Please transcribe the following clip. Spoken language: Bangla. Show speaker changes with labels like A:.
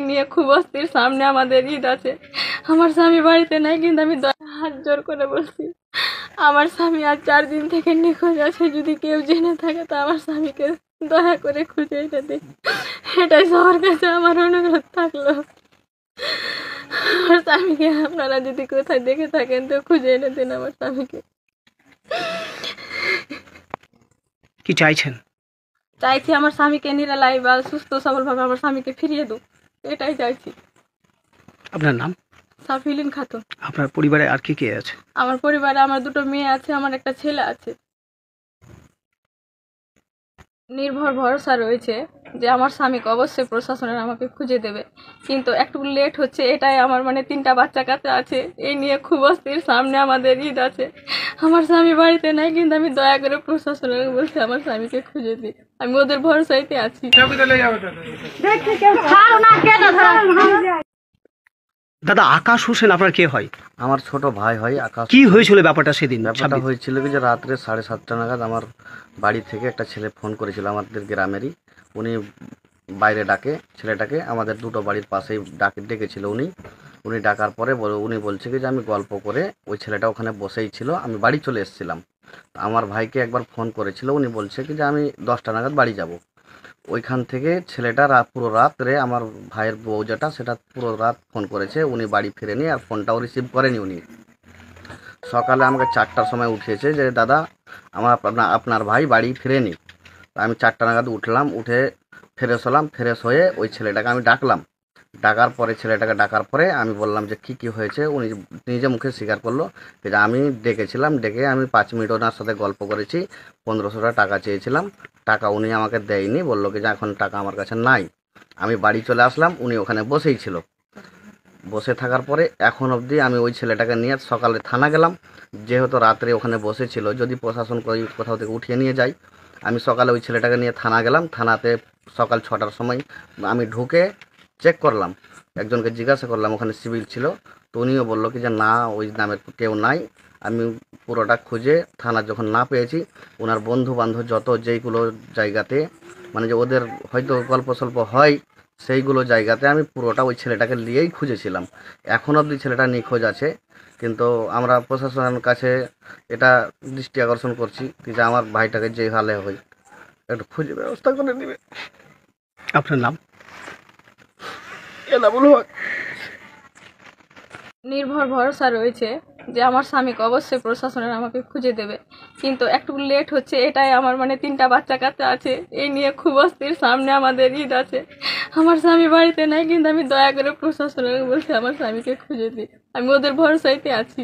A: নিয়ে খুব অস্থির। সামনে আমাদের ঈদ আছে, আমার স্বামী বাড়িতে নাই, কিন্তু আমি হাত জোর করে বলছি আমার স্বামী আজ 4 দিন থেকে নিখোঁজ আছে। যদি কেউ জেনে থাকে তো আমার স্বামীকে দয়া করে খুঁজে এনে দিন, এটাই সবার কাছে আমার অনুরোধ থাকলো। আমার স্বামীকে আপনারা যদি কোথায় দেখে থাকেন তো খুঁজে এনে দিন আমার স্বামীকে।
B: কি চাইছেন?
A: চাইছি আমার স্বামীকে নিরালাই বা সুস্থ সবলভাবে আমার স্বামীকে ফিরিয়ে দেব, এটাই চাইছি।
B: আপনার নাম?
A: সাফিলিন খাতুন।
B: আপনার পরিবারে আর কে আছে?
A: আমার পরিবারে আমার 2টো মেয়ে আছে, আমার একটা ছেলে আছে। নির্ভর ভরসা রয়েছে যে আমার স্বামীকে অবশ্যই প্রশাসনের আমাকে খুঁজে দেবে, কিন্তু একটু লেট হচ্ছে, এটাই আমার 3টা বাচ্চা কাচ্চা আছে, এই নিয়ে খুব অস্থির। সামনে আমাদের ঈদ আছে, আমার স্বামী বাড়িতে নাই, কিন্তু আমি দয়া করে প্রশাসনের বলছি আমার স্বামীকে খুঁজে দিই, আমি ওদের ভরসাইতে আছি।
B: দাদা, আকাশ হোসেন আপনার কে হয়?
C: আমার ছোট ভাই হয় আকাশ।
B: কি হয়েছিল ব্যাপারটা সেদিন?
C: ব্যাপারটা হয়েছিল কি যে রাত্রে 7:30 নাগাদ আমার বাড়ি থেকে একটা ছেলে ফোন করেছিল, আমাদের গ্রামেরই। উনি বাইরে ডাকে ছেলেটাকে, আমাদের 2টো বাড়ির পাশেই ডেকেছিল উনি ডাকার পরে উনি বলছে কি যে আমি গল্প করে, ওই ছেলেটা ওখানে বসেই ছিল, আমি বাড়ি চলে এসেছিলাম। আমার ভাইকে একবার ফোন করেছিল, উনি বলছে কি যে আমি 10টা নাগাদ বাড়ি যাব। ওইখান থেকে ছেলেটা পুরো রাত্রে আমার ভাইয়ের বউ যেটা, সেটা পুরো রাত ফোন করেছে, উনি বাড়ি ফিরেনি আর ফোনটাও রিসিভ করেনি। উনি সকালে আমাকে 4টার সময় উঠিয়েছে যে দাদা আপনার ভাই বাড়ি ফিরেনি। আমি 4টা নাগাদ উঠলাম, উঠে ফ্রেশ হলাম, ফ্রেশ হয়ে ওই ছেলেটাকে আমি ছেলেটাকে ডাকার পরে আমি বললাম যে কি হয়েছে। উনি নিজে মুখে স্বীকার করলো যে আমি ডেকেছিলাম, ডেকে আমি 5 মিনিট ওনার সাথে গল্প করেছি, 1500 টাকা চেয়েছিলাম, টাকা উনি আমাকে দেয়নি, বললো কি যে এখন টাকা আমার কাছে নাই। আমি বাড়ি চলে আসলাম, উনি ওখানে বসেই ছিল। বসে থাকার পরে এখন অবধি আমি ওই ছেলেটাকে নিয়ে সকালে থানা গেলাম, যেহেতু রাত্রে ওখানে বসেছিল, যদি প্রশাসন কোথাও থেকে উঠিয়ে নিয়ে যায়। আমি সকালে ওই ছেলেটাকে নিয়ে থানা গেলাম, থানাতে সকাল 6টার সময় আমি ঢুকে চেক করলাম, একজনকে জিজ্ঞাসা করলাম, ওখানে সিভিল ছিল, তো উনিও বললো কি যে না ওই নামের কেউ নাই। আমি পুরোটা খুঁজে থানা যখন না পেয়েছি, ওনার বন্ধু বান্ধব যত যেইগুলো জায়গাতে যে ওদের হয়তো গল্প সল্প হয়, সেইগুলো জায়গাতে আমি পুরোটা ওই ছেলেটাকে নিয়েই খুঁজেছিলাম। এখন অবধি ছেলেটা নিখোঁজ আছে, কিন্তু আমরা প্রশাসনের কাছে এটা দৃষ্টি আকর্ষণ করছি যে আমার ভাইটাকে যে হালে হয় একটু খুঁজে ব্যবস্থা করে দিবে।
B: আপনার নাম?
A: নির্ভর ভরসা রয়েছে যে আমার স্বামীকে অবশ্যই প্রশাসনের আমাকে খুঁজে দেবে, কিন্তু একটু লেট হচ্ছে, এটাই আমার 3টা বাচ্চা কাচ্চা আছে, এই নিয়ে খুব অস্থির। সামনে আমাদের ঈদ আছে, আমার স্বামী বাড়িতে নাই, কিন্তু আমি দয়া করে প্রশাসনের বলছি আমার স্বামীকে খুঁজে দিই, আমি ওদের ভরসাইতে আছি।